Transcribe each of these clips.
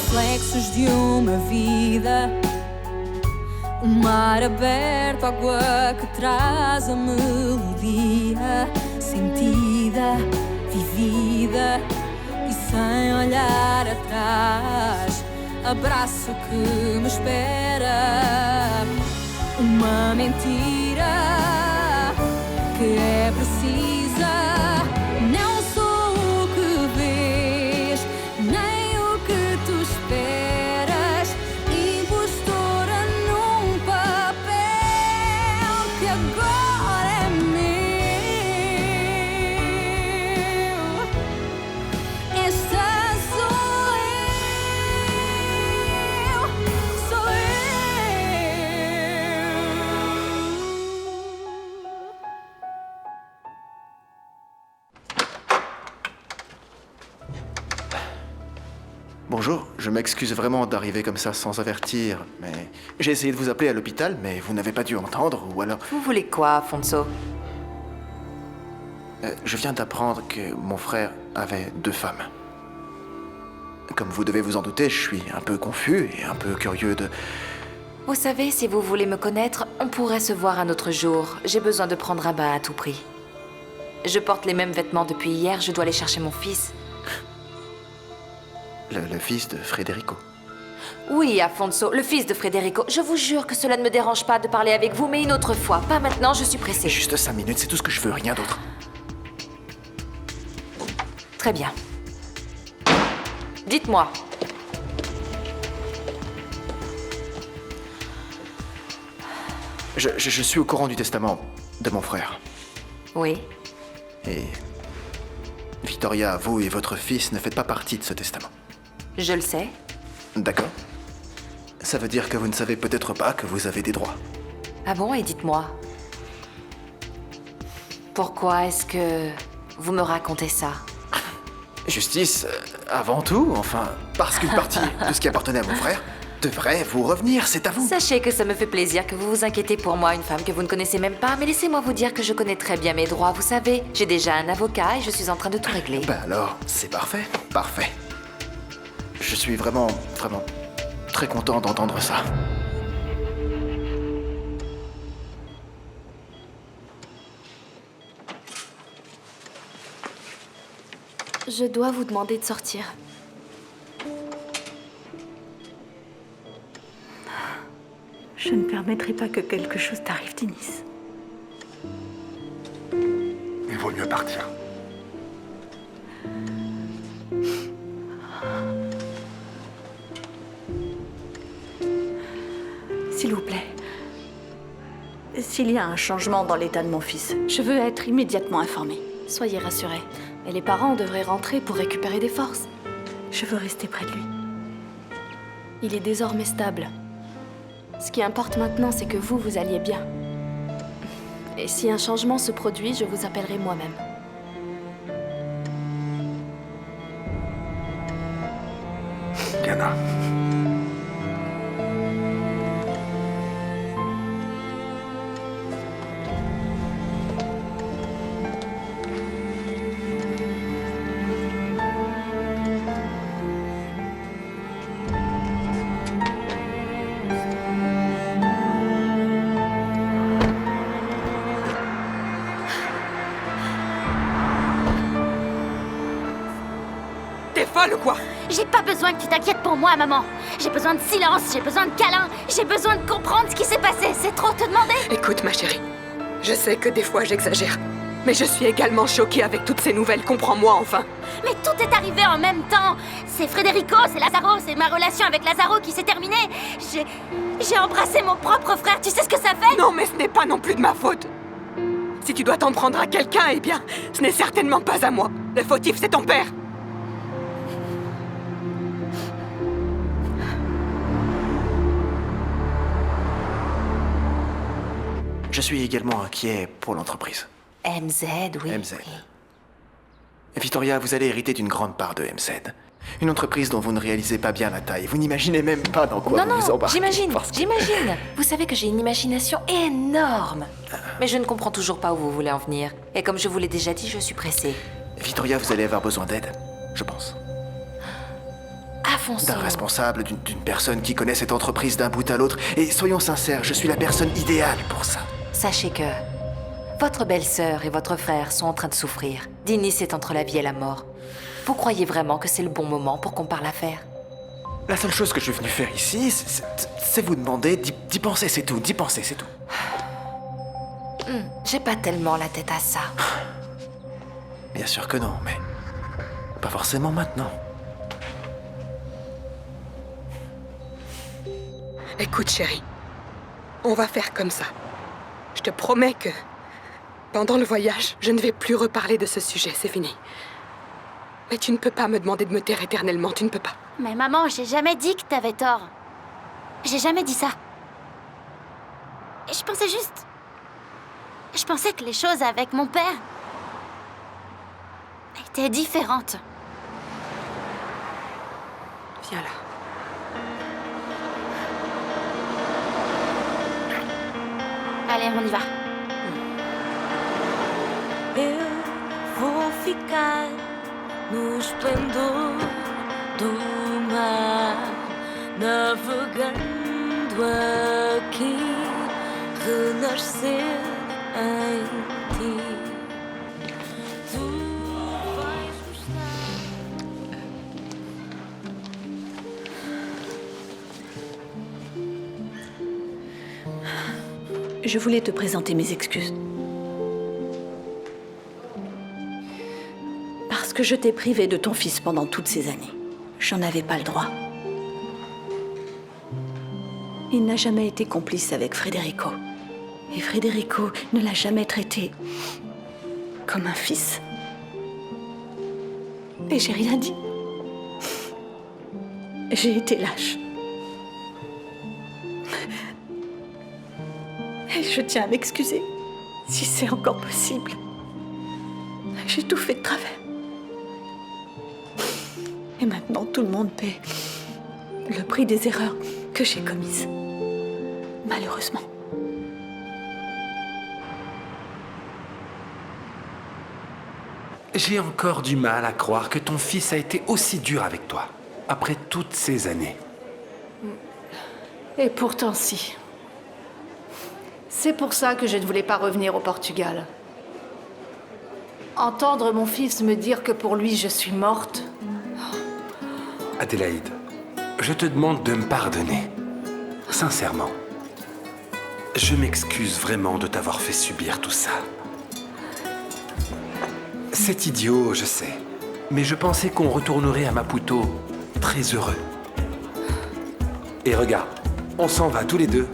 reflexos de uma vida. O mar aberto, água que traz a melodia sentida, vivida e sem olhar atrás. Abraço que me espera. Uma mentira que é precisa. Não sou o que vês, nem o que tu esperas. Impostora num papel que agora é meu. Esta sou eu, sou eu. Bonjour, je m'excuse vraiment d'arriver comme ça sans avertir, mais j'ai essayé de vous appeler à l'hôpital, mais vous n'avez pas dû entendre, ou alors... Vous voulez quoi, Afonso? Je viens d'apprendre que mon frère avait 2 femmes. Comme vous devez vous en douter, je suis un peu confus et un peu curieux de... Vous savez, si vous voulez me connaître, on pourrait se voir un autre jour. J'ai besoin de prendre un bain à tout prix. Je porte les mêmes vêtements depuis hier, je dois aller chercher mon fils. Le fils de Federico. Oui, Afonso, le fils de Federico. Je vous jure que cela ne me dérange pas de parler avec vous, mais une autre fois. Pas maintenant, je suis pressée. Juste 5 minutes, c'est tout ce que je veux, rien d'autre. Très bien. Dites-moi. Je suis au courant du testament de mon frère. Oui. Et... Victoria, vous et votre fils ne faites pas partie de ce testament. Je le sais. D'accord. Ça veut dire que vous ne savez peut-être pas que vous avez des droits. Ah bon, et dites-moi. Pourquoi est-ce que vous me racontez ça? Justice, avant tout, enfin, parce qu'une partie de ce qui appartenait à mon frère devrait vous revenir, c'est à vous. Sachez que ça me fait plaisir que vous vous inquiétez pour moi, une femme que vous ne connaissez même pas, mais laissez-moi vous dire que je connais très bien mes droits, vous savez. J'ai déjà un avocat et je suis en train de tout régler. Ben alors, c'est parfait, parfait. Je suis vraiment très content d'entendre ça. Je dois vous demander de sortir. Je ne permettrai pas que quelque chose t'arrive, Denise. Il vaut mieux partir. S'il vous plaît. S'il y a un changement dans l'état de mon fils, je veux être immédiatement informée. Soyez rassurés. Et les parents devraient rentrer pour récupérer des forces. Je veux rester près de lui. Il est désormais stable. Ce qui importe maintenant, c'est que vous alliez bien. Et si un changement se produit, je vous appellerai moi-même. Diana. T'es folle ou quoi? J'ai pas besoin que tu t'inquiètes pour moi, maman. J'ai besoin de silence, j'ai besoin de câlins, j'ai besoin de comprendre ce qui s'est passé. C'est trop te demander. Écoute, ma chérie, je sais que des fois j'exagère, mais je suis également choquée avec toutes ces nouvelles, comprends-moi enfin. Mais tout est arrivé en même temps. C'est Federico, c'est Lazaro, c'est ma relation avec Lazaro qui s'est terminée. J'ai embrassé mon propre frère, tu sais ce que ça fait? Non, mais ce n'est pas non plus de ma faute. Si tu dois t'en prendre à quelqu'un, eh bien, ce n'est certainement pas à moi. Le fautif, c'est ton père. Je suis également inquiet pour l'entreprise. MZ, oui. MZ. Oui. Victoria, vous allez hériter d'une grande part de MZ. Une entreprise dont vous ne réalisez pas bien la taille. Vous n'imaginez même pas dans quoi vous vous embarquez. J'imagine, parce que- j'imagine. Vous savez que j'ai une imagination énorme. Mais je ne comprends toujours pas où vous voulez en venir. Et comme je vous l'ai déjà dit, je suis pressée. Victoria, vous allez avoir besoin d'aide, je pense. Afonso. d'un responsable, d'une personne qui connaît cette entreprise d'un bout à l'autre. Et soyons sincères, je suis la personne idéale pour ça. Sachez que votre belle-sœur et votre frère sont en train de souffrir. Dinis est entre la vie et la mort. Vous croyez vraiment que c'est le bon moment pour qu'on parle affaires? La seule chose que je suis venu faire ici, c'est vous demander d'y penser, c'est tout. D'y penser, c'est tout. J'ai pas tellement la tête à ça. Bien sûr que non, mais pas forcément maintenant. Écoute, chérie, on va faire comme ça. Je te promets que, pendant le voyage, je ne vais plus reparler de ce sujet, c'est fini. Mais tu ne peux pas me demander de me taire éternellement, tu ne peux pas. Mais maman, j'ai jamais dit que t'avais tort. J'ai jamais dit ça. Je pensais juste... Je pensais que les choses avec mon père... étaient différentes. Viens là. Allez, on y va. Eu vou ficar no esplendor do mar, navegando aqui, renascer em ti. Tu vais gostar. Je voulais te présenter mes excuses. Parce que je t'ai privé de ton fils pendant toutes ces années. J'en avais pas le droit. Il n'a jamais été complice avec Federico. Et Federico ne l'a jamais traité comme un fils. Et j'ai rien dit. J'ai été lâche. Et je tiens à m'excuser, si c'est encore possible. J'ai tout fait de travers. Et maintenant, tout le monde paie le prix des erreurs que j'ai commises. Malheureusement. J'ai encore du mal à croire que ton fils a été aussi dur avec toi, après toutes ces années. Et pourtant si. C'est pour ça que je ne voulais pas revenir au Portugal. Entendre mon fils me dire que pour lui je suis morte... Adélaïde, je te demande de me pardonner. Sincèrement. Je m'excuse vraiment de t'avoir fait subir tout ça. C'est idiot, je sais. Mais je pensais qu'on retournerait à Maputo très heureux. Et regarde, on s'en va tous les deux.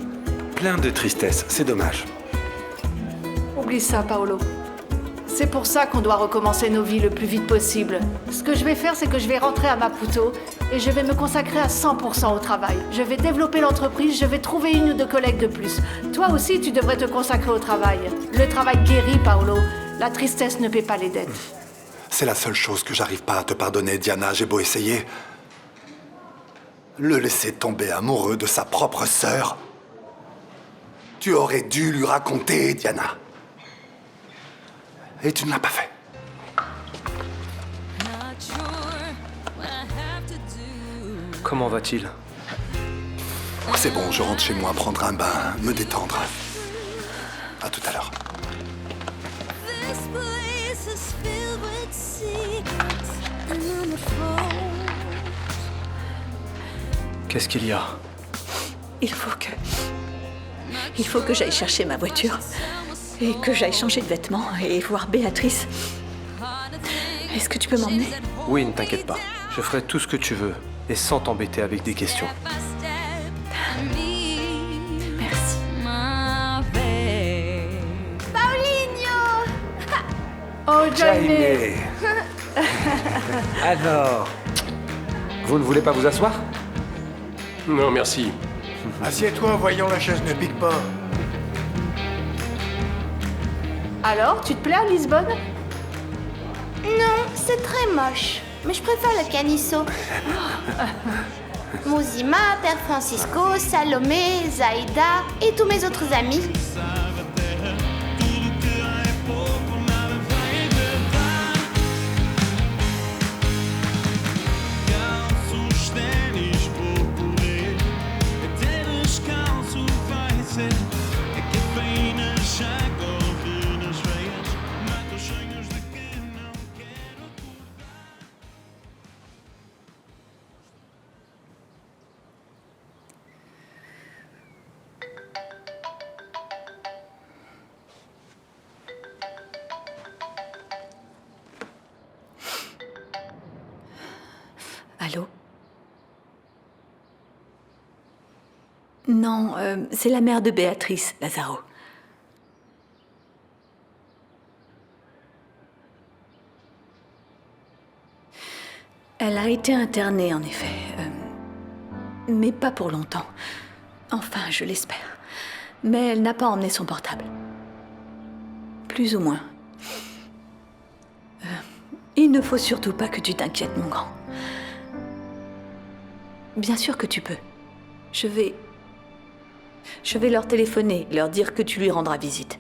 Plein de tristesse, c'est dommage. Oublie ça, Paolo. C'est pour ça qu'on doit recommencer nos vies le plus vite possible. Ce que je vais faire, c'est que je vais rentrer à Maputo et je vais me consacrer à 100% au travail. Je vais développer l'entreprise, je vais trouver une ou deux collègues de plus. Toi aussi, tu devrais te consacrer au travail. Le travail guérit, Paolo. La tristesse ne paie pas les dettes. C'est la seule chose que j'arrive pas à te pardonner, Diana. J'ai beau essayer. Le laisser tomber amoureux de sa propre sœur. Tu aurais dû lui raconter, Diana. Et tu ne l'as pas fait. Not sure what I have to do. Comment va-t-il? C'est bon, je rentre chez moi prendre un bain, me détendre. À tout à l'heure. This place is filled with secrets and unfold. Qu'est-ce qu'il y a? Il faut que j'aille chercher ma voiture et que j'aille changer de vêtements et voir Béatrice. Est-ce que tu peux m'emmener? Oui, ne t'inquiète pas. Je ferai tout ce que tu veux et sans t'embêter avec des questions. Merci. Paulinho! Oh, Jaime! Alors, vous ne voulez pas vous asseoir? Non, merci. Assieds-toi, voyons, la chaise ne pique pas. Alors, tu te plais à Lisbonne? Non, c'est très moche. Mais je préfère le canisso. Muzima, Père Francisco, Salomé, Zaïda et tous mes autres amis. Stand Allô? Non, c'est la mère de Béatrice, Lazaro. Elle a été internée, en effet. Mais pas pour longtemps. Enfin, je l'espère. Mais elle n'a pas emmené son portable. Plus ou moins. Il ne faut surtout pas que tu t'inquiètes, mon grand. Bien sûr que tu peux. Je vais leur téléphoner, leur dire que tu lui rendras visite.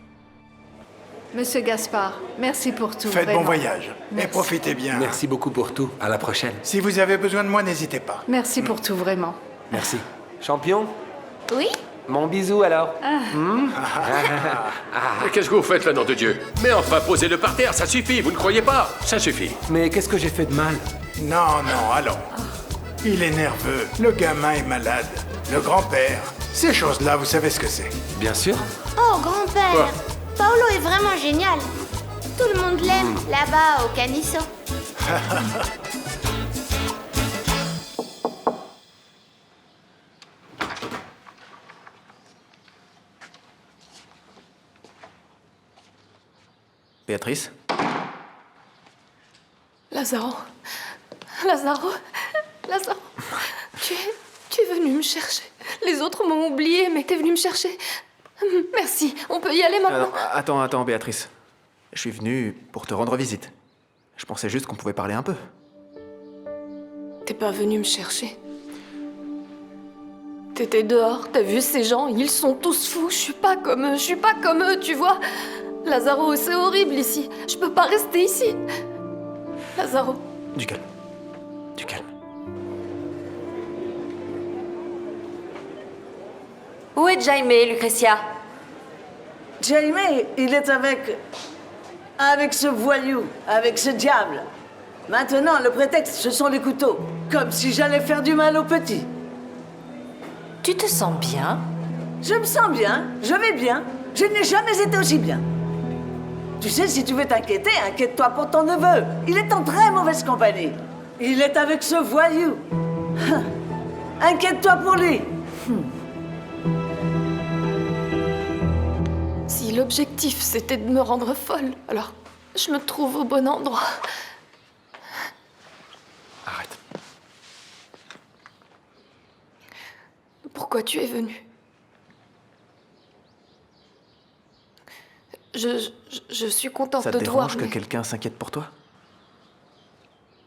Monsieur Gaspard, merci pour tout. Faites vraiment. bon voyage. Merci. Et profitez bien. Merci beaucoup pour tout. À la prochaine. Si vous avez besoin de moi, n'hésitez pas. Merci pour tout, vraiment. Merci. Champion, Oui? mon bisou alors. Qu'est-ce que vous faites là, nom de Dieu? Mais enfin, posez-le par terre, ça suffit, vous ne croyez pas? Ça suffit. Mais qu'est-ce que j'ai fait de mal? Non, non, allons. Il est nerveux. Le gamin est malade. Le grand-père. Ces choses-là, vous savez ce que c'est. Bien sûr. Oh, grand-père! Quoi? Paolo est vraiment génial. Tout le monde l'aime, là-bas, au Canisso. Béatrice? Lazaro. Lazaro. Lazaro. Tu es venu me chercher. Les autres m'ont oublié, mais t'es venu me chercher. Merci. On peut y aller maintenant? Attends, Béatrice. Je suis venu pour te rendre visite. Je pensais juste qu'on pouvait parler un peu. T'es pas venu me chercher. T'étais dehors, t'as vu ces gens, ils sont tous fous. Je suis pas comme eux, tu vois. Lazaro, c'est horrible ici. Je peux pas rester ici. Lazaro. Du calme. Du calme. Où est Jaime, Lucretia? Jaime, il est avec ce voyou, avec ce diable. Maintenant, le prétexte, ce sont les couteaux. Comme si j'allais faire du mal aux petits. Tu te sens bien? Je me sens bien, je vais bien. Je n'ai jamais été aussi bien. Tu sais, si tu veux t'inquiéter, inquiète-toi pour ton neveu. Il est en très mauvaise compagnie. Il est avec ce voyou. Inquiète-toi pour lui. Si l'objectif c'était de me rendre folle, alors je me trouve au bon endroit. Arrête. Pourquoi tu es venu? Je suis contente Ça te de te voir. dérange que mais- quelqu'un s'inquiète pour toi?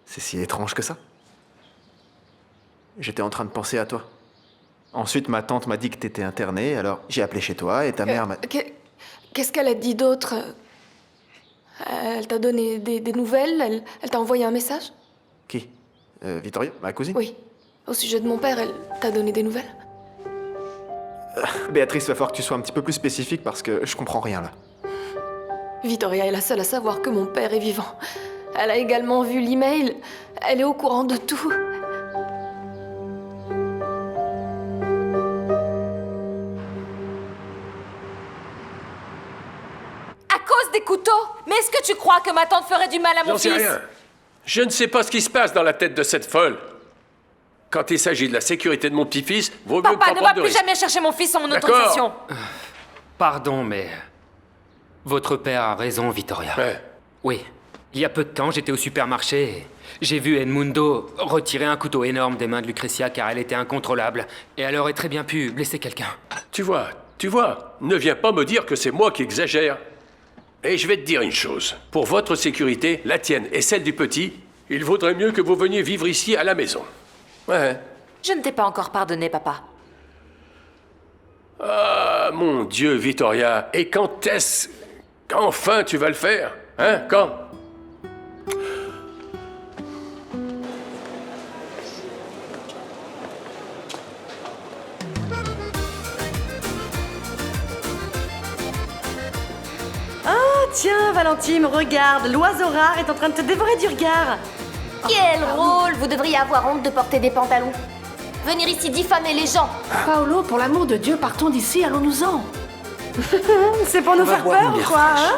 C'est si étrange que ça? J'étais en train de penser à toi. Ensuite, ma tante m'a dit que t'étais interné, alors j'ai appelé chez toi et ta mère m'a... Qu'est-ce qu'elle a dit d'autre? Elle t'a donné des nouvelles? Elle t'a envoyé un message? Qui? Vittoria, ma cousine? Oui. Au sujet de mon père, elle t'a donné des nouvelles? Béatrice, il va falloir que tu sois un petit peu plus spécifique parce que je comprends rien là. Victoria est la seule à savoir que mon père est vivant. Elle a également vu l'email. Elle est au courant de tout. À cause des couteaux? Mais est-ce que tu crois que ma tante ferait du mal à mon J'en sais fils? rien. Je ne sais pas ce qui se passe dans la tête de cette folle. Quand il s'agit de la sécurité de mon petit-fils, vaut mieux Papa, pas ne va prendre de plus risques. jamais chercher mon fils sans mon D'accord. autorisation. Pardon, mais... Votre père a raison, Vittoria. Ouais. Oui. Il y a peu de temps, j'étais au supermarché et j'ai vu Edmundo retirer un couteau énorme des mains de Lucretia car elle était incontrôlable. Et elle aurait très bien pu blesser quelqu'un. Tu vois, ne viens pas me dire que c'est moi qui exagère. Et je vais te dire une chose. Pour votre sécurité, la tienne et celle du petit, il vaudrait mieux que vous veniez vivre ici à la maison. Ouais. Je ne t'ai pas encore pardonné, papa. Ah, mon Dieu, Vittoria. Et quand est-ce... qu'enfin tu vas le faire? Hein? Quand? Oh, tiens, Valentine, regarde. L'oiseau rare est en train de te dévorer du regard. Quel rôle! Vous devriez avoir honte de porter des pantalons. Venir ici diffamer les gens. Paolo, pour l'amour de Dieu, partons d'ici, allons-nous-en. C'est pour nous faire peur ou quoi, hein?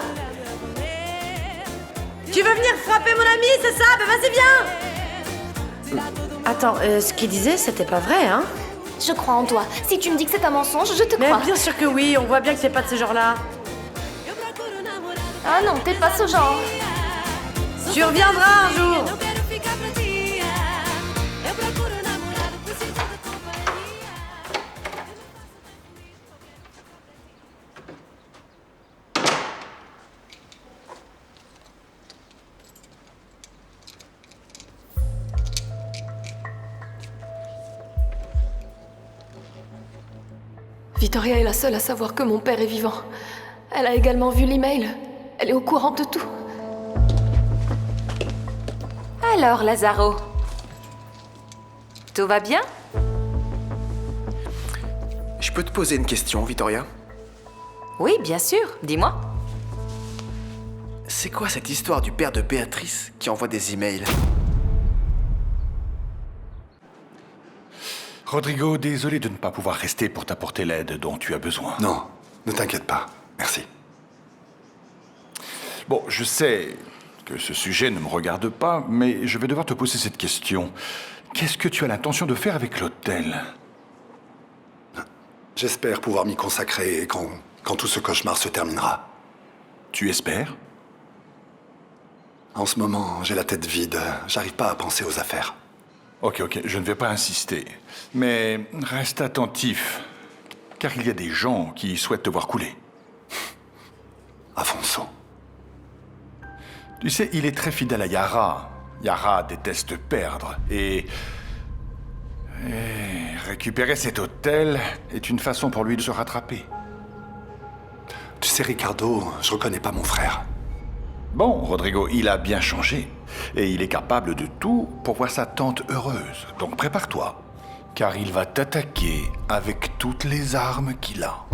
Tu veux venir frapper mon ami, c'est ça? Ben vas-y, viens! Attends, ce qu'il disait, c'était pas vrai, hein? Je crois en toi. Si tu me dis que c'est un mensonge, je te crois. Mais bien sûr que oui, on voit bien que c'est pas de ce genre-là. Ah non, t'es pas ce genre. Tu reviendras un jour. Victoria est la seule à savoir que mon père est vivant. Elle a également vu l'email. Elle est au courant de tout. Alors, Lazaro, tout va bien? Je peux te poser une question, Victoria? Oui, bien sûr. Dis-moi. C'est quoi cette histoire du père de Béatrice qui envoie des emails? Rodrigo, désolé de ne pas pouvoir rester pour t'apporter l'aide dont tu as besoin. Non, ne t'inquiète pas. Merci. Bon, je sais que ce sujet ne me regarde pas, mais je vais devoir te poser cette question. Qu'est-ce que tu as l'intention de faire avec l'hôtel? J'espère pouvoir m'y consacrer quand tout ce cauchemar se terminera. Tu espères? En ce moment, j'ai la tête vide. J'arrive pas à penser aux affaires. Ok, je ne vais pas insister. Mais reste attentif, car il y a des gens qui souhaitent te voir couler. Afonso. Tu sais, il est très fidèle à Yara. Yara déteste perdre. Et récupérer cet hôtel est une façon pour lui de se rattraper. Tu sais, Ricardo, je reconnais pas mon frère. Bon, Rodrigo, il a bien changé. Et il est capable de tout pour voir sa tante heureuse. Donc prépare-toi, car il va t'attaquer avec toutes les armes qu'il a.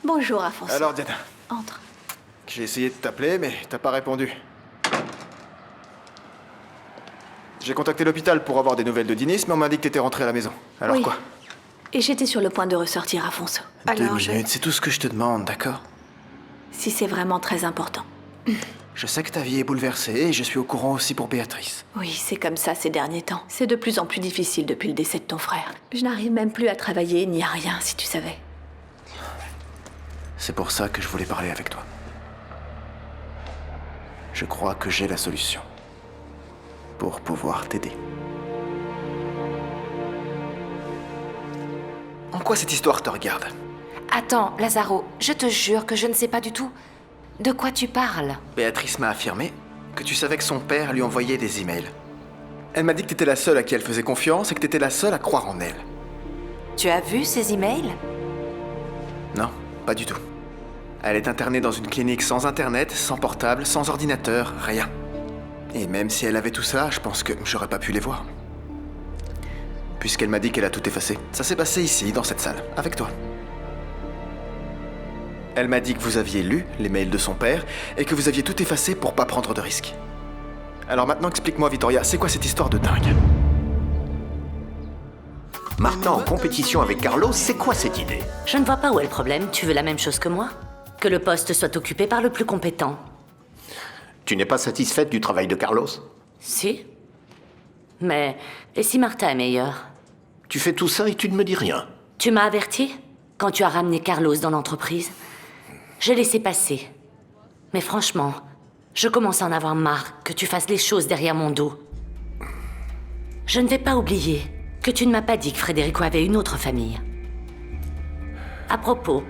Bonjour, Afonso. Alors, Diana. Entre. J'ai essayé de t'appeler, mais t'as pas répondu. J'ai contacté l'hôpital pour avoir des nouvelles de Dinis, mais on m'a dit que t'étais rentré à la maison. Alors Oui. quoi? Et j'étais sur le point de ressortir, Afonso. Deux minutes, c'est tout ce que je te demande, d'accord? Si c'est vraiment très important. Je sais que ta vie est bouleversée et je suis au courant aussi pour Béatrice. Oui, c'est comme ça ces derniers temps. C'est de plus en plus difficile depuis le décès de ton frère. Je n'arrive même plus à travailler ni à rien, si tu savais. C'est pour ça que je voulais parler avec toi. Je crois que j'ai la solution. Pour pouvoir t'aider. En quoi cette histoire te regarde? Attends, Lazaro, je te jure que je ne sais pas du tout de quoi tu parles. Béatrice m'a affirmé que tu savais que son père lui envoyait des emails. Elle m'a dit que t'étais la seule à qui elle faisait confiance et que t'étais la seule à croire en elle. Tu as vu ces emails? Non, pas du tout. Elle est internée dans une clinique sans internet, sans portable, sans ordinateur, rien. Et même si elle avait tout ça, je pense que j'aurais pas pu les voir. Puisqu'elle m'a dit qu'elle a tout effacé. Ça s'est passé ici, dans cette salle, avec toi. Elle m'a dit que vous aviez lu les mails de son père et que vous aviez tout effacé pour pas prendre de risques. Alors maintenant, explique-moi, Victoria, c'est quoi cette histoire de dingue? Martin en compétition avec Carlos, c'est quoi cette idée? Je ne vois pas où est le problème. Tu veux la même chose que moi? Que le poste soit occupé par le plus compétent. Tu n'es pas satisfaite du travail de Carlos? Si. Mais, et si Martha est meilleure? Tu fais tout ça et tu ne me dis rien. Tu m'as averti quand tu as ramené Carlos dans l'entreprise. J'ai laissé passer. Mais franchement, je commence à en avoir marre que tu fasses les choses derrière mon dos. Je ne vais pas oublier que tu ne m'as pas dit que Federico avait une autre famille. À propos,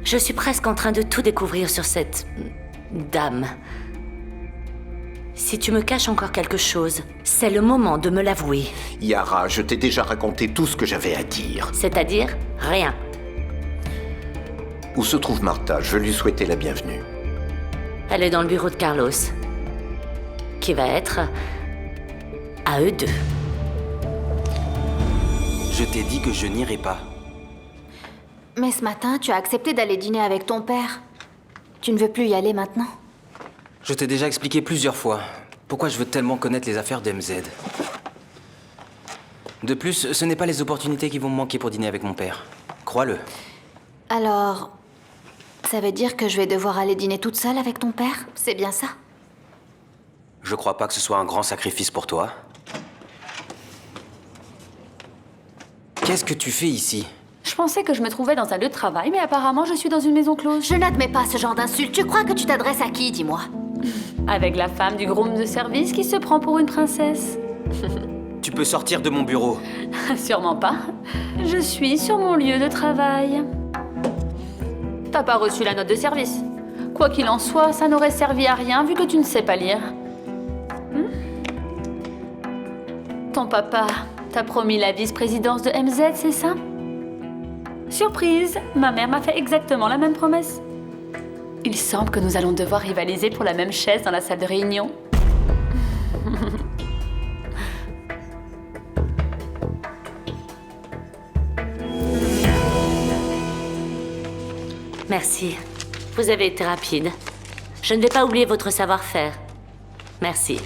je suis presque en train de tout découvrir sur cette dame. Si tu me caches encore quelque chose, c'est le moment de me l'avouer. Yara, je t'ai déjà raconté tout ce que j'avais à dire. C'est-à-dire rien. Où se trouve Martha? Je veux lui souhaiter la bienvenue. Elle est dans le bureau de Carlos, qui va être à eux deux. Je t'ai dit que je n'irai pas. Mais ce matin, tu as accepté d'aller dîner avec ton père. Tu ne veux plus y aller maintenant? Je t'ai déjà expliqué plusieurs fois pourquoi je veux tellement connaître les affaires d'MZ. De plus, ce n'est pas les opportunités qui vont me manquer pour dîner avec mon père. Crois-le. Alors, ça veut dire que je vais devoir aller dîner toute seule avec ton père? C'est bien ça? Je crois pas que ce soit un grand sacrifice pour toi. Qu'est-ce que tu fais ici? Je pensais que je me trouvais dans un lieu de travail, mais apparemment je suis dans une maison close. Je n'admets pas ce genre d'insulte. Tu crois que tu t'adresses à qui, dis-moi? Avec la femme du groom de service qui se prend pour une princesse. Tu peux sortir de mon bureau. Sûrement pas. Je suis sur mon lieu de travail. T'as pas reçu la note de service. Quoi qu'il en soit, ça n'aurait servi à rien vu que tu ne sais pas lire. Ton papa t'a promis la vice-présidence de MZ, c'est ça? Surprise, ma mère m'a fait exactement la même promesse. Il semble que nous allons devoir rivaliser pour la même chaise dans la salle de réunion. Merci. Vous avez été rapide. Je ne vais pas oublier votre savoir-faire. Merci.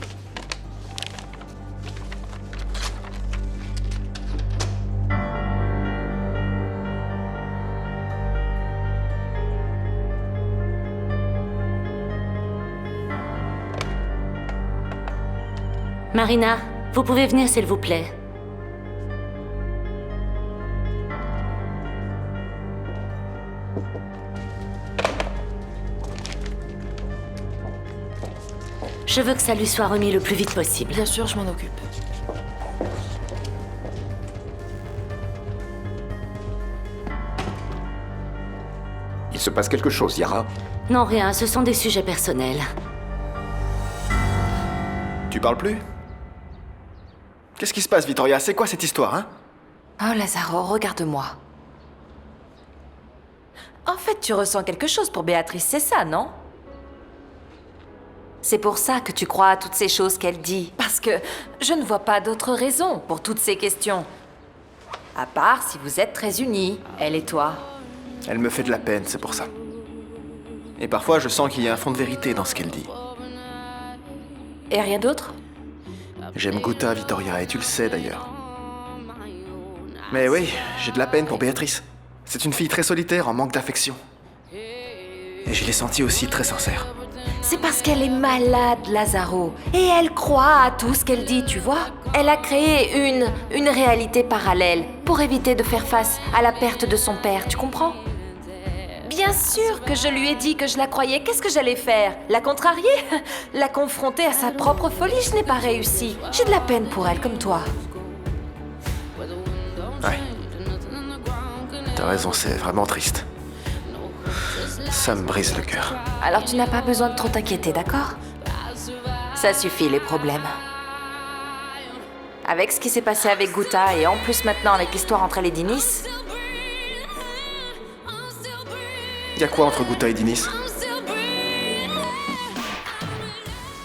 Marina, vous pouvez venir s'il vous plaît. Je veux que ça lui soit remis le plus vite possible. Bien sûr, je m'en occupe. Il se passe quelque chose, Yara. Non, rien, ce sont des sujets personnels. Tu parles plus? Qu'est-ce qui se passe, Vittoria? C'est quoi cette histoire, hein? Oh, Lazaro, regarde-moi. En fait, tu ressens quelque chose pour Béatrice, c'est ça, non? C'est pour ça que tu crois à toutes ces choses qu'elle dit. Parce que je ne vois pas d'autre raison pour toutes ces questions. À part si vous êtes très unis, elle et toi. Elle me fait de la peine, c'est pour ça. Et parfois, je sens qu'il y a un fond de vérité dans ce qu'elle dit. Et rien d'autre? J'aime Guta, Vittoria, et tu le sais d'ailleurs. Mais oui, j'ai de la peine pour Béatrice. C'est une fille très solitaire, en manque d'affection. Et je l'ai sentie aussi très sincère. C'est parce qu'elle est malade, Lazaro. Et elle croit à tout ce qu'elle dit, tu vois? Elle a créé une réalité parallèle pour éviter de faire face à la perte de son père, tu comprends? Bien sûr que je lui ai dit que je la croyais. Qu'est-ce que j'allais faire? La contrarier? La confronter à sa propre folie? Je n'ai pas réussi. J'ai de la peine pour elle, comme toi. Ouais. T'as raison, c'est vraiment triste. Ça me brise le cœur. Alors tu n'as pas besoin de trop t'inquiéter, d'accord? Ça suffit, les problèmes. Avec ce qui s'est passé avec Guta et en plus maintenant avec l'histoire entre elle et Dinis... Y'a quoi entre Guta et Dinis?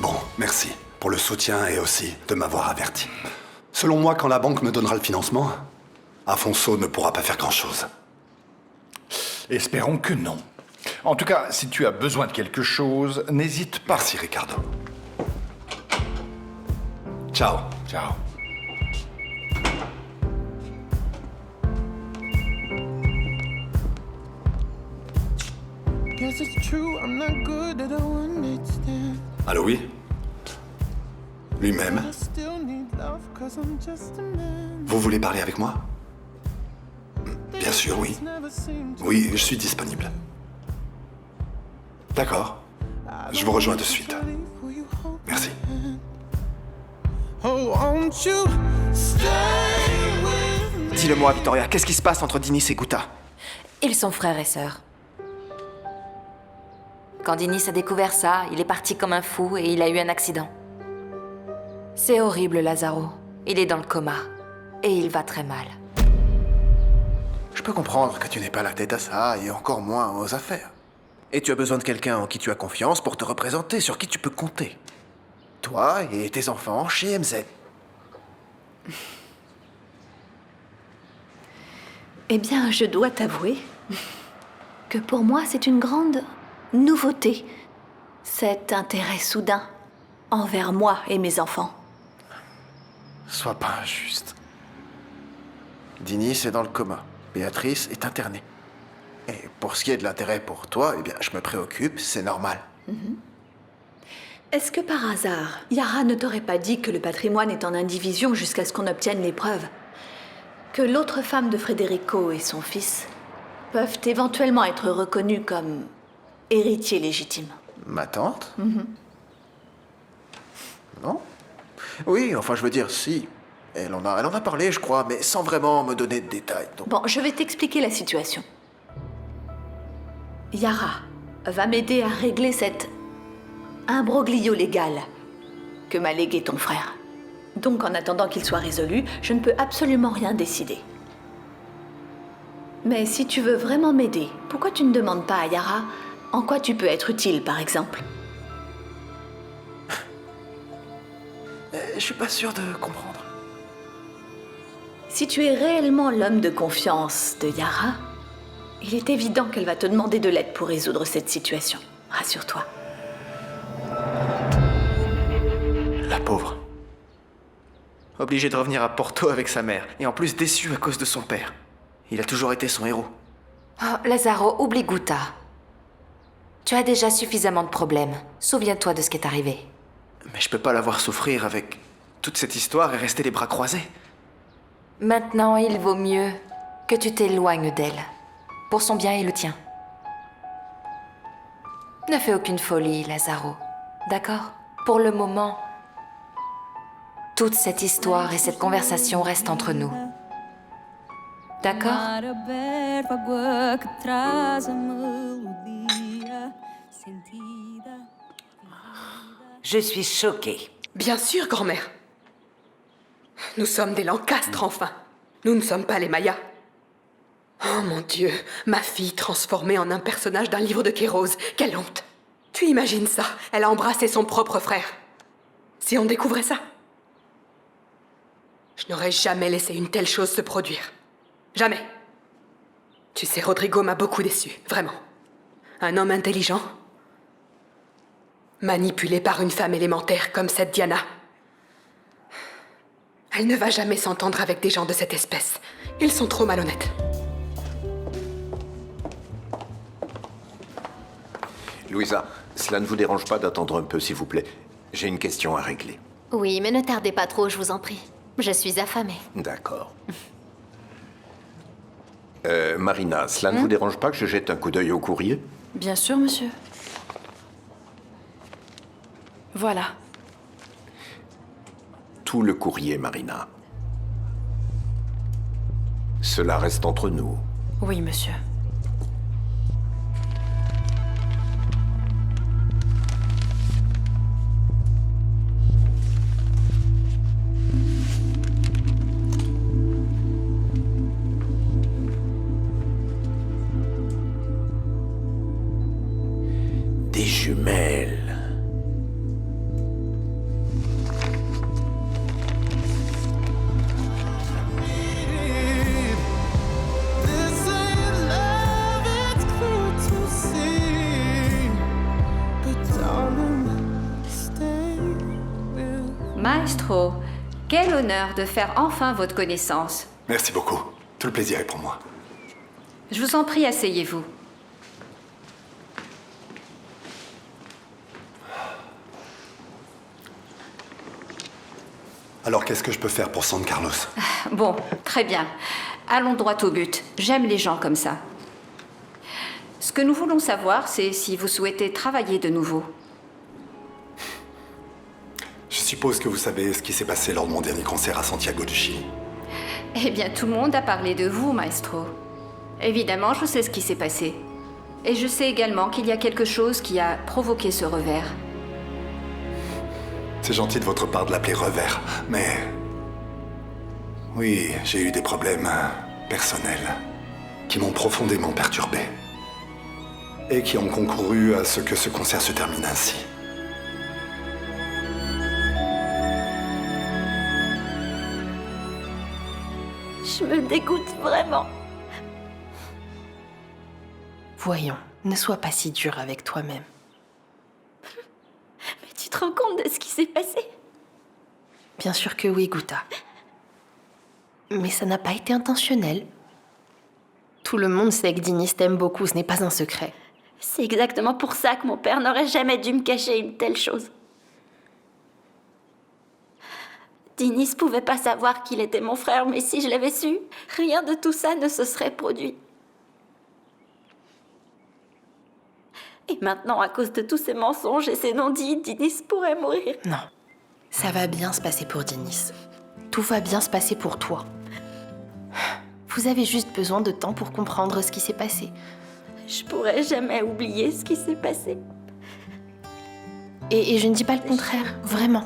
Bon, merci pour le soutien et aussi de m'avoir averti. Selon moi, quand la banque me donnera le financement, Afonso ne pourra pas faire grand-chose. Espérons que non. En tout cas, si tu as besoin de quelque chose, n'hésite pas. Merci, Ricardo. Ciao. Ciao. Allô, oui? Lui-même? Vous voulez parler avec moi? Bien sûr, oui. Oui, je suis disponible. D'accord. Je vous rejoins de suite. Merci. Dis-le-moi, Vittoria, qu'est-ce qui se passe entre Dinis et Guta? Ils sont frères et sœurs. Quand Dinis a découvert ça, il est parti comme un fou et il a eu un accident. C'est horrible, Lazaro. Il est dans le coma. Et il va très mal. Je peux comprendre que tu n'aies pas la tête à ça, et encore moins aux affaires. Et tu as besoin de quelqu'un en qui tu as confiance pour te représenter, sur qui tu peux compter. Toi et tes enfants chez MZ. Eh bien, je dois t'avouer que pour moi, c'est une grande nouveauté, cet intérêt soudain envers moi et mes enfants. Sois pas injuste. Dinis est dans le coma. Béatrice est internée. Et pour ce qui est de l'intérêt pour toi, eh bien, je me préoccupe, c'est normal. Est-ce que par hasard, Yara ne t'aurait pas dit que le patrimoine est en indivision jusqu'à ce qu'on obtienne les preuves? Que l'autre femme de Federico et son fils peuvent éventuellement être reconnus comme héritiers légitimes? Ma tante? Non? Oui, enfin, je veux dire, si. Elle en a parlé, je crois, mais sans vraiment me donner de détails. Donc... Bon, je vais t'expliquer la situation. Yara va m'aider à régler cet imbroglio légal que m'a légué ton frère. Donc, en attendant qu'il soit résolu, je ne peux absolument rien décider. Mais si tu veux vraiment m'aider, pourquoi tu ne demandes pas à Yara en quoi tu peux être utile, par exemple? Je suis pas sûr de comprendre. Si tu es réellement l'homme de confiance de Yara, il est évident qu'elle va te demander de l'aide pour résoudre cette situation. Rassure-toi. La pauvre. Obligée de revenir à Porto avec sa mère, et en plus déçue à cause de son père. Il a toujours été son héros. Oh, Lazaro, oublie Guta. Tu as déjà suffisamment de problèmes. Souviens-toi de ce qui est arrivé. Mais je peux pas la voir souffrir avec toute cette histoire et rester les bras croisés. Maintenant, il vaut mieux que tu t'éloignes d'elle. Pour son bien et le tien. Ne fais aucune folie, Lazaro. D'accord? Pour le moment, toute cette histoire et cette conversation restent entre nous. D'accord? Je suis choquée. Bien sûr, grand-mère. Nous sommes des Lancastre, enfin. Nous ne sommes pas les Mayas. Oh mon Dieu, ma fille transformée en un personnage d'un livre de Kéros. Quelle honte. Tu imagines ça? Elle a embrassé son propre frère. Si on découvrait ça? Je n'aurais jamais laissé une telle chose se produire. Jamais. Tu sais, Rodrigo m'a beaucoup déçu, vraiment. Un homme intelligent, manipulé par une femme élémentaire comme cette Diana. Elle ne va jamais s'entendre avec des gens de cette espèce. Ils sont trop malhonnêtes. Louisa, cela ne vous dérange pas d'attendre un peu, s'il vous plaît? J'ai une question à régler. Oui, mais ne tardez pas trop, je vous en prie. Je suis affamée. D'accord. Marina, cela ne vous dérange pas que je jette un coup d'œil au courrier? Bien sûr, monsieur. Voilà. Tout le courrier, Marina. Cela reste entre nous. Oui, monsieur. Des jumelles. Maestro, quel honneur de faire enfin votre connaissance. Merci beaucoup. Tout le plaisir est pour moi. Je vous en prie, asseyez-vous. Alors, qu'est-ce que je peux faire pour San Carlos? Bon, très bien. Allons droit au but. J'aime les gens comme ça. Ce que nous voulons savoir, c'est si vous souhaitez travailler de nouveau. Je suppose que vous savez ce qui s'est passé lors de mon dernier concert à Santiago du Chili. Eh bien, tout le monde a parlé de vous, Maestro. Évidemment, je sais ce qui s'est passé. Et je sais également qu'il y a quelque chose qui a provoqué ce revers. C'est gentil de votre part de l'appeler revers, mais... Oui, j'ai eu des problèmes personnels qui m'ont profondément perturbé. Et qui ont concouru à ce que ce concert se termine ainsi. Je me dégoûte vraiment. Voyons, ne sois pas si dur avec toi-même. Mais tu te rends compte de ce qui s'est passé? Bien sûr que oui, Guta. Mais ça n'a pas été intentionnel. Tout le monde sait que Dinis t'aime beaucoup, ce n'est pas un secret. C'est exactement pour ça que mon père n'aurait jamais dû me cacher une telle chose. Dinis pouvait pas savoir qu'il était mon frère, mais si je l'avais su, rien de tout ça ne se serait produit. Et maintenant, à cause de tous ces mensonges et ces non-dits, Dinis pourrait mourir. Non. Ça va bien se passer pour Dinis. Tout va bien se passer pour toi. Vous avez juste besoin de temps pour comprendre ce qui s'est passé. Je pourrais jamais oublier ce qui s'est passé. Et je ne dis pas le contraire, vraiment.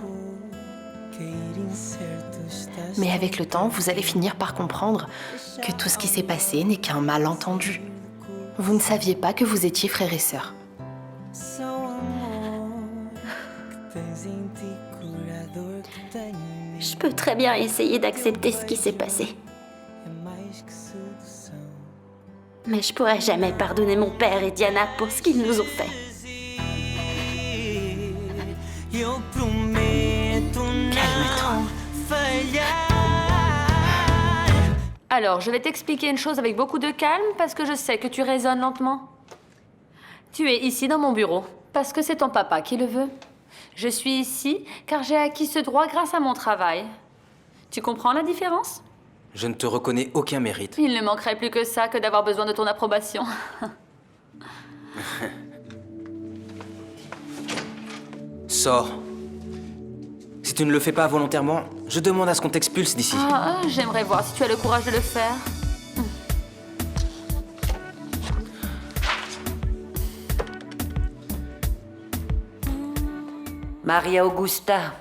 Mais avec le temps, vous allez finir par comprendre que tout ce qui s'est passé n'est qu'un malentendu. Vous ne saviez pas que vous étiez frères et sœurs. Je peux très bien essayer d'accepter ce qui s'est passé. Mais je pourrais jamais pardonner mon père et Diana pour ce qu'ils nous ont fait. Calme-toi. Alors, je vais t'expliquer une chose avec beaucoup de calme parce que je sais que tu raisonnes lentement. Tu es ici dans mon bureau parce que c'est ton papa qui le veut. Je suis ici car j'ai acquis ce droit grâce à mon travail. Tu comprends la différence ? Je ne te reconnais aucun mérite. Il ne manquerait plus que ça que d'avoir besoin de ton approbation. Sors. Si tu ne le fais pas volontairement, je demande à ce qu'on t'expulse d'ici. J'aimerais voir si tu as le courage de le faire. Maria Augusta.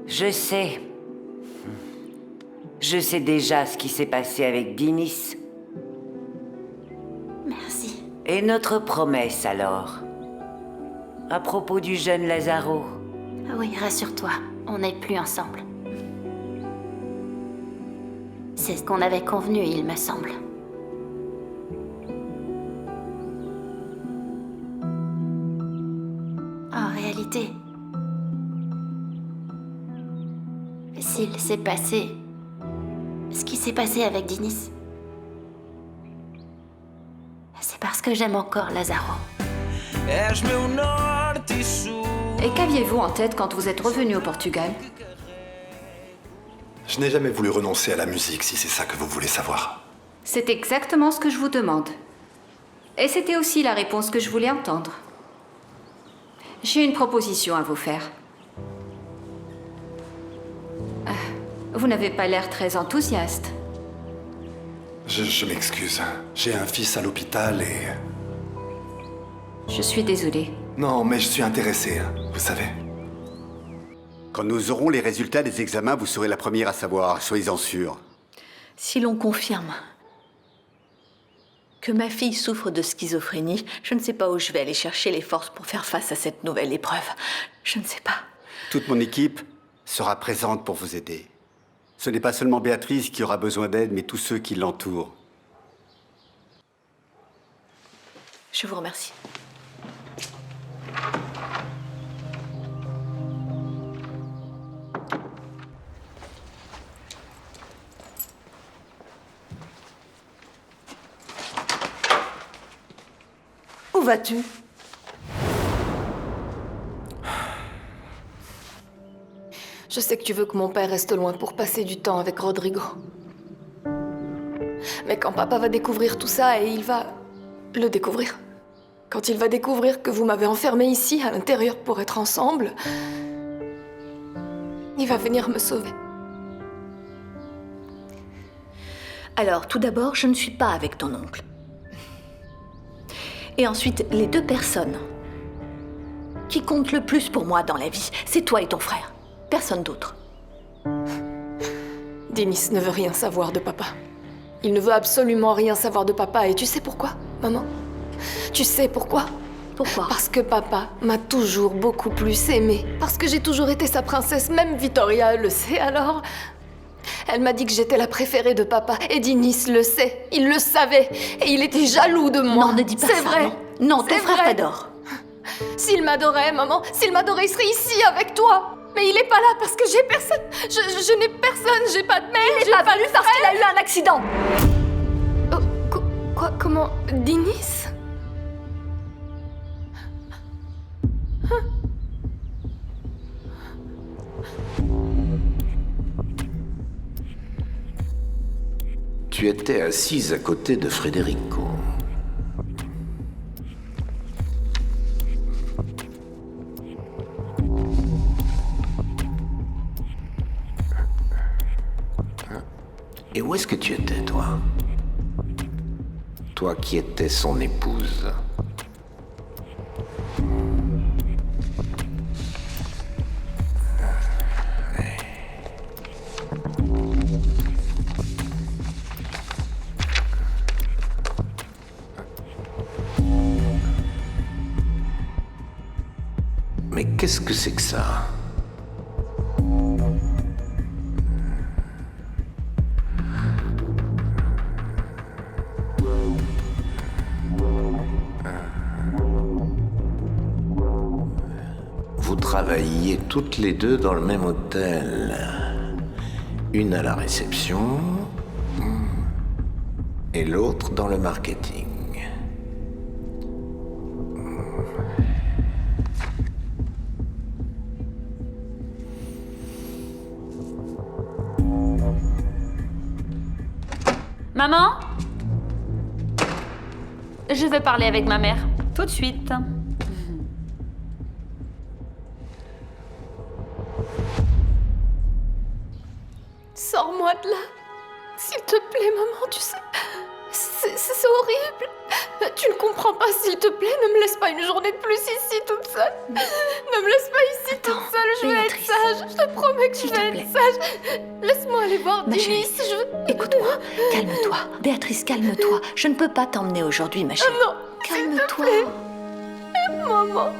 Je sais. Je sais déjà ce qui s'est passé avec Dinis. Merci. Et notre promesse alors? À propos du jeune Lazaro. Oui, rassure-toi, on n'est plus ensemble. C'est ce qu'on avait convenu, il me semble. En réalité, s'il s'est passé ce qui s'est passé avec Dinis, c'est parce que j'aime encore Lazaro. Et qu'aviez-vous en tête quand vous êtes revenu au Portugal? Je n'ai jamais voulu renoncer à la musique, si c'est ça que vous voulez savoir. C'est exactement ce que je vous demande. Et c'était aussi la réponse que je voulais entendre. J'ai une proposition à vous faire. Vous n'avez pas l'air très enthousiaste. Je m'excuse. J'ai un fils à l'hôpital et... Je suis désolée. Non, mais je suis intéressé, vous savez. Quand nous aurons les résultats des examens, vous serez la première à savoir, soyez-en sûrs. Si l'on confirme que ma fille souffre de schizophrénie, je ne sais pas où je vais aller chercher les forces pour faire face à cette nouvelle épreuve. Je ne sais pas. Toute mon équipe sera présente pour vous aider. Ce n'est pas seulement Béatrice qui aura besoin d'aide, mais tous ceux qui l'entourent. Je vous remercie. Où vas-tu? Je sais que tu veux que mon père reste loin pour passer du temps avec Rodrigo. Mais quand papa va découvrir tout ça, et il va le découvrir, quand il va découvrir que vous m'avez enfermée ici, à l'intérieur, pour être ensemble, il va venir me sauver. Alors, tout d'abord, je ne suis pas avec ton oncle. Et ensuite, les deux personnes qui comptent le plus pour moi dans la vie, c'est toi et ton frère. Personne d'autre. Dinis ne veut rien savoir de papa. Il ne veut absolument rien savoir de papa. Et tu sais pourquoi, maman? Tu sais pourquoi? Pourquoi? Parce que papa m'a toujours beaucoup plus aimée. Parce que j'ai toujours été sa princesse. Même Vittoria le sait, alors... Elle m'a dit que j'étais la préférée de papa. Et Dinis le sait. Il le savait. Et il était jaloux de moi. Non, ne dis pas ça. C'est vrai. Non, ton C'est frère vrai. t'adore. S'il m'adorait, maman, s'il m'adorait, il serait ici avec toi. Mais il est pas là parce que j'ai personne. Je n'ai personne. J'ai pas de mère. Il est pas venu parce qu'il a eu un accident. Quoi? Comment? Dinis? Tu étais assise à côté de Federico. Et où est-ce que tu étais, toi? Toi qui étais son épouse. Mais qu'est-ce que c'est que ça? Vous travailliez toutes les deux dans le même hôtel. Une à la réception et l'autre dans le marketing. Maman? Je veux parler avec ma mère. Tout de suite. Sors-moi de là. S'il te plaît, maman, tu sais. C'est horrible. Tu ne comprends pas, s'il te plaît. Ne me laisse pas une journée de plus ici toute seule. Ne me laisse pas ici toute seule. Je vais être sage. Je te promets que je vais être sage. Laisse-moi aller voir Dinis. Écoute-moi, calme-toi. Béatrice, calme-toi. Je ne peux pas t'emmener aujourd'hui, ma chérie. Non, calme-toi. Maman.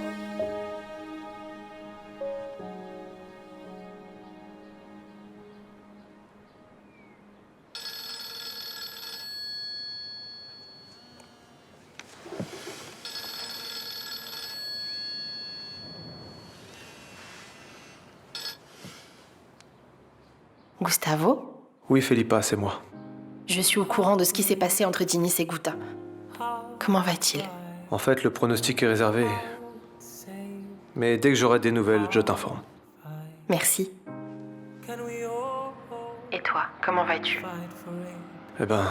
Gustavo? Oui, Felipa, c'est moi. Je suis au courant de ce qui s'est passé entre Dinis et Guta. Comment va-t-il? En fait, le pronostic est réservé. Mais dès que j'aurai des nouvelles, je t'informe. Merci. Et toi, comment vas-tu? Eh ben,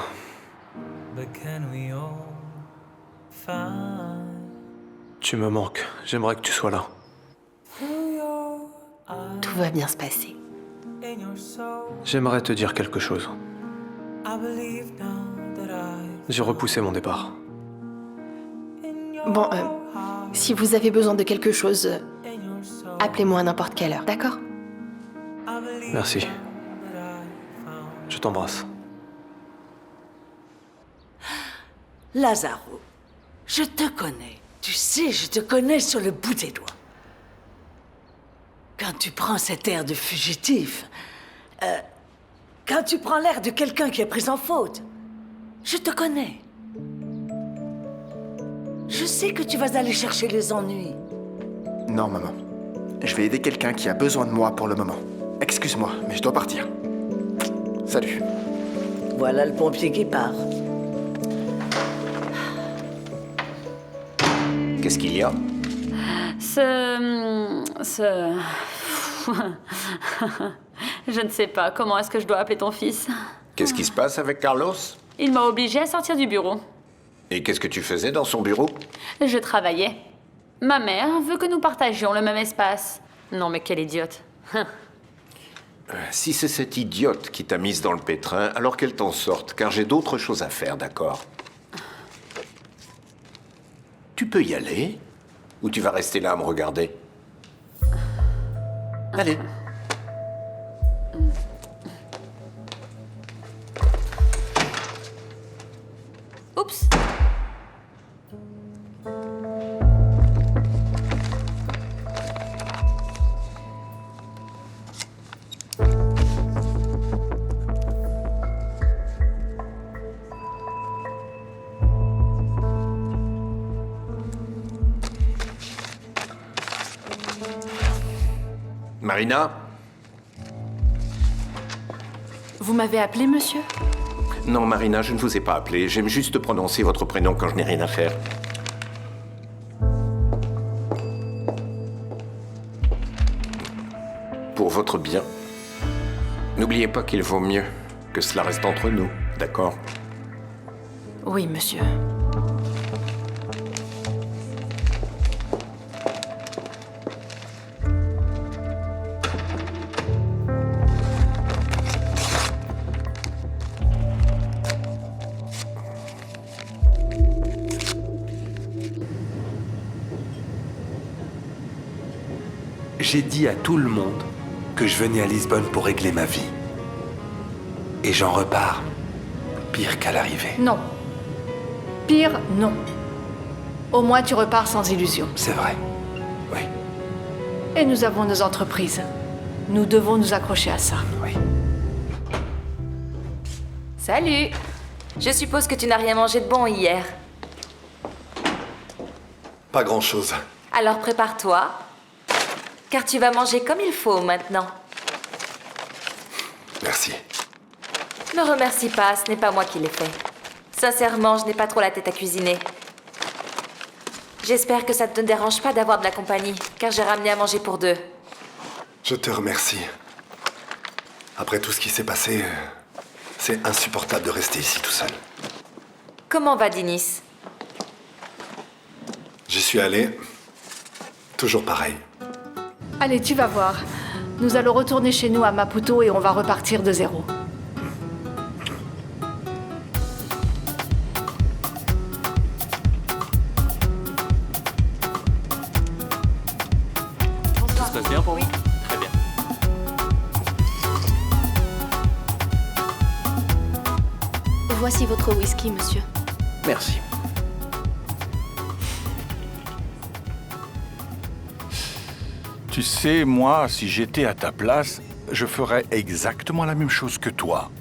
tu me manques. J'aimerais que tu sois là. Tout va bien se passer. J'aimerais te dire quelque chose. J'ai repoussé mon départ. Bon, si vous avez besoin de quelque chose, appelez-moi à n'importe quelle heure, d'accord? Merci. Je t'embrasse. Lazaro, je te connais. Tu sais, je te connais sur le bout des doigts. Quand tu prends cet air de fugitif, quand tu prends l'air de quelqu'un qui est pris en faute, je te connais. Je sais que tu vas aller chercher les ennuis. Non, maman. Je vais aider quelqu'un qui a besoin de moi pour le moment. Excuse-moi, mais je dois partir. Salut. Voilà le pompier qui part. Qu'est-ce qu'il y a? Je ne sais pas. Comment est-ce que je dois appeler ton fils? Qu'est-ce qui se passe avec Carlos? Il m'a obligée à sortir du bureau. Et qu'est-ce que tu faisais dans son bureau? Je travaillais. Ma mère veut que nous partagions le même espace. Non, mais quelle idiote. Si c'est cette idiote qui t'a mise dans le pétrin, alors qu'elle t'en sorte, car j'ai d'autres choses à faire, d'accord? Tu peux y aller? Ou tu vas rester là à me regarder? Allez. Oups. Marina? Vous m'avez appelé, monsieur? Non, Marina, je ne vous ai pas appelé. J'aime juste prononcer votre prénom quand je n'ai rien à faire. Pour votre bien, n'oubliez pas qu'il vaut mieux que cela reste entre nous, d'accord? Oui, monsieur. J'ai dit à tout le monde que je venais à Lisbonne pour régler ma vie. Et j'en repars pire qu'à l'arrivée. Non. Pire, non. Au moins, tu repars sans illusion. C'est vrai. Oui. Et nous avons nos entreprises. Nous devons nous accrocher à ça. Oui. Salut. Je suppose que tu n'as rien mangé de bon hier. Pas grand-chose. Alors prépare-toi, car tu vas manger comme il faut maintenant. Merci. Ne remercie pas, ce n'est pas moi qui l'ai fait. Sincèrement, je n'ai pas trop la tête à cuisiner. J'espère que ça ne te dérange pas d'avoir de la compagnie, car j'ai ramené à manger pour deux. Je te remercie. Après tout ce qui s'est passé, c'est insupportable de rester ici tout seul. Comment va Dinis? J'y suis allé. Toujours pareil. Allez, tu vas voir. Nous allons retourner chez nous à Maputo et on va repartir de zéro. Tout se passe bien pour vous? Très bien. Voici votre whisky, monsieur. Merci. Tu sais, moi, si j'étais à ta place, je ferais exactement la même chose que toi.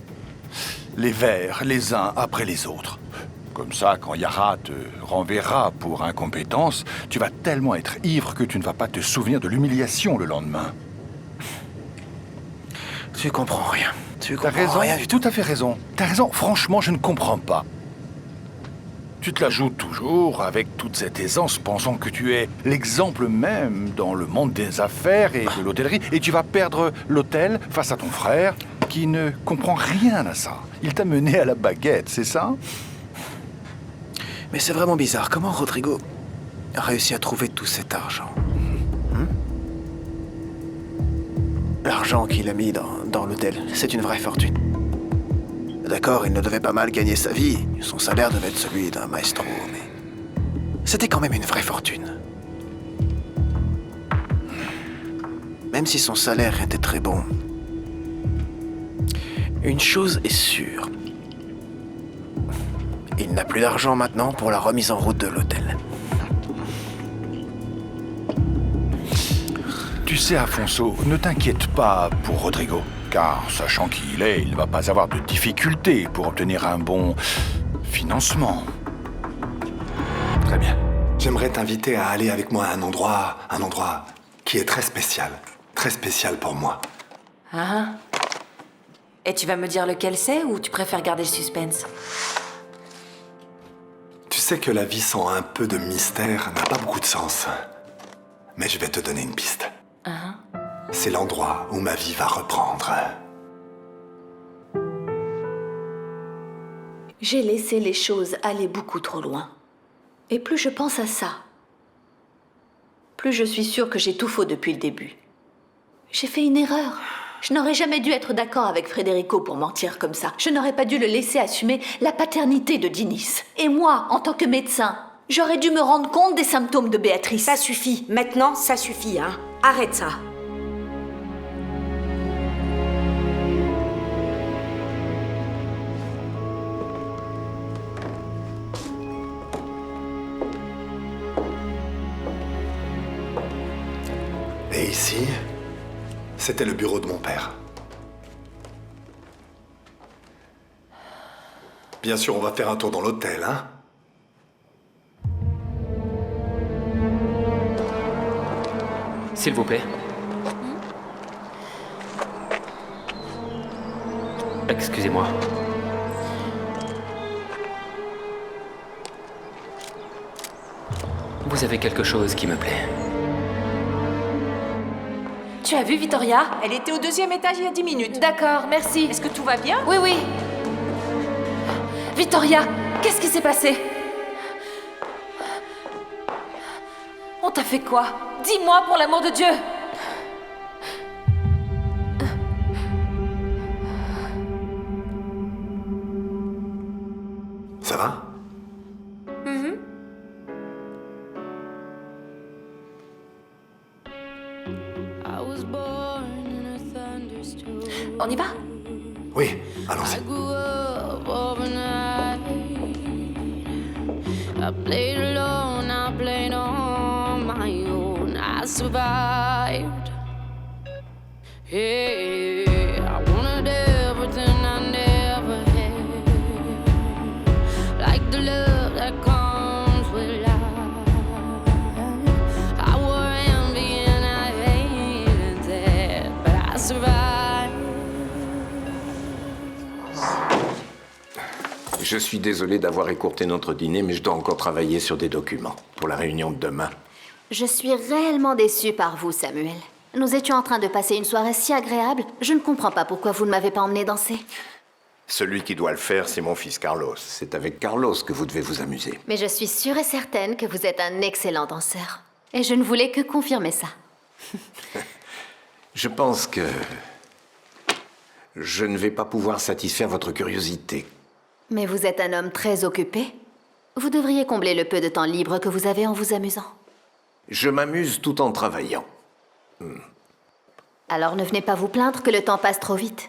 Les verres, les uns après les autres. Comme ça, quand Yara te renverra pour incompétence, tu vas tellement être ivre que tu ne vas pas te souvenir de l'humiliation le lendemain. Tu comprends rien. Tu T'as comprends raison, rien du tout. tout à fait raison. T'as raison, franchement, je ne comprends pas. Tu te la joues toujours avec toute cette aisance, pensant que tu es l'exemple même dans le monde des affaires et de l'hôtellerie, et tu vas perdre l'hôtel face à ton frère, qui ne comprend rien à ça. Il t'a mené à la baguette, c'est ça? Mais c'est vraiment bizarre. Comment Rodrigo a réussi à trouver tout cet argent? L'argent qu'il a mis dans l'hôtel, c'est une vraie fortune. D'accord, il ne devait pas mal gagner sa vie. Son salaire devait être celui d'un maestro, mais c'était quand même une vraie fortune. Même si son salaire était très bon, une chose est sûre. Il n'a plus d'argent maintenant pour la remise en route de l'hôtel. Tu sais, Afonso, ne t'inquiète pas pour Rodrigo, car sachant qui il est, il ne va pas avoir de difficultés pour obtenir un bon financement. Très bien. J'aimerais t'inviter à aller avec moi à un endroit qui est très spécial pour moi. Ah. Et tu vas me dire lequel c'est ou tu préfères garder le suspense? Tu sais que la vie sans un peu de mystère n'a pas beaucoup de sens. Mais je vais te donner une piste. C'est l'endroit où ma vie va reprendre. J'ai laissé les choses aller beaucoup trop loin. Et plus je pense à ça, plus je suis sûre que j'ai tout faux depuis le début. J'ai fait une erreur. Je n'aurais jamais dû être d'accord avec Federico pour mentir comme ça. Je n'aurais pas dû le laisser assumer la paternité de Dinis. Et moi, en tant que médecin, j'aurais dû me rendre compte des symptômes de Béatrice. Ça suffit. Maintenant, ça suffit, hein. Arrête ça. Et ici, c'était le bureau de mon père. Bien sûr, on va faire un tour dans l'hôtel, hein? S'il vous plaît. Excusez-moi. Vous avez quelque chose qui me plaît. Tu as vu Vittoria? Elle était au 2e étage il y a 10 minutes. D'accord, merci. Est-ce que tout va bien? Oui, oui. Vittoria, qu'est-ce qui s'est passé? On t'a fait quoi? Dis-moi pour l'amour de Dieu! Ça va? On y va? Oui, allons-y. I played alone, I played on my own. I survived. Hey, I wanted everything I never had, like the love that comes with life. I wore envy and I hated that, but I survived. Je suis désolé d'avoir écourté notre dîner, mais je dois encore travailler sur des documents pour la réunion de demain. Je suis réellement déçue par vous, Samuel. Nous étions en train de passer une soirée si agréable, je ne comprends pas pourquoi vous ne m'avez pas emmené danser. Celui qui doit le faire, c'est mon fils Carlos. C'est avec Carlos que vous devez vous amuser. Mais je suis sûre et certaine que vous êtes un excellent danseur. Et je ne voulais que confirmer ça. Je pense que je ne vais pas pouvoir satisfaire votre curiosité. Mais vous êtes un homme très occupé. Vous devriez combler le peu de temps libre que vous avez en vous amusant. Je m'amuse tout en travaillant. Alors ne venez pas vous plaindre que le temps passe trop vite.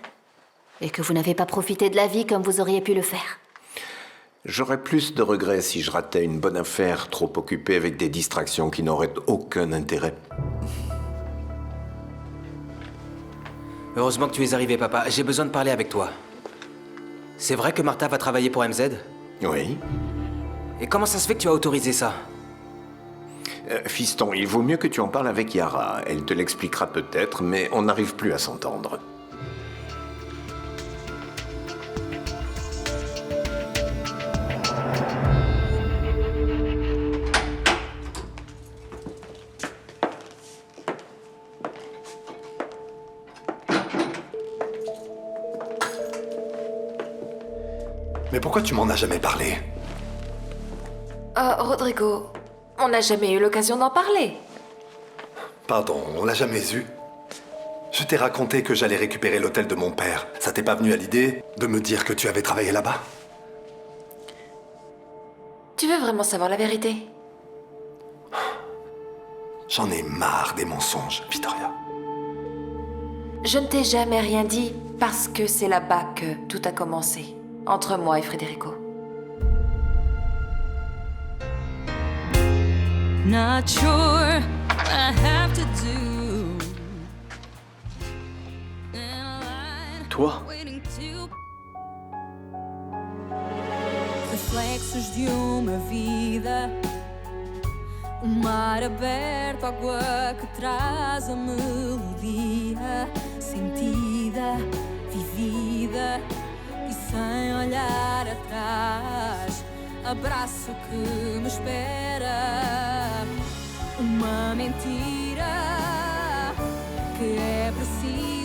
Et que vous n'avez pas profité de la vie comme vous auriez pu le faire. J'aurais plus de regrets si je ratais une bonne affaire trop occupée avec des distractions qui n'auraient aucun intérêt. Heureusement que tu es arrivé, papa. J'ai besoin de parler avec toi. C'est vrai que Martha va travailler pour MZ? Oui. Et comment ça se fait que tu as autorisé ça? Fiston, il vaut mieux que tu en parles avec Yara. Elle te l'expliquera peut-être, mais on n'arrive plus à s'entendre. Mais pourquoi tu m'en as jamais parlé? Rodrigo, on n'a jamais eu l'occasion d'en parler. Pardon, on l'a jamais eu. Je t'ai raconté que j'allais récupérer l'hôtel de mon père. Ça t'est pas venu à l'idée de me dire que tu avais travaillé là-bas? Tu veux vraiment savoir la vérité? J'en ai marre des mensonges, Vittoria. Je ne t'ai jamais rien dit parce que c'est là-bas que tout a commencé. Entre moi et Federico. Not sure what I have to do. Toi? Reflexos de uma vida, mar aberto, água que traz a melodia sentida, vivida. E sem olhar atrás, abraço que me espera. Uma mentira que é precisa.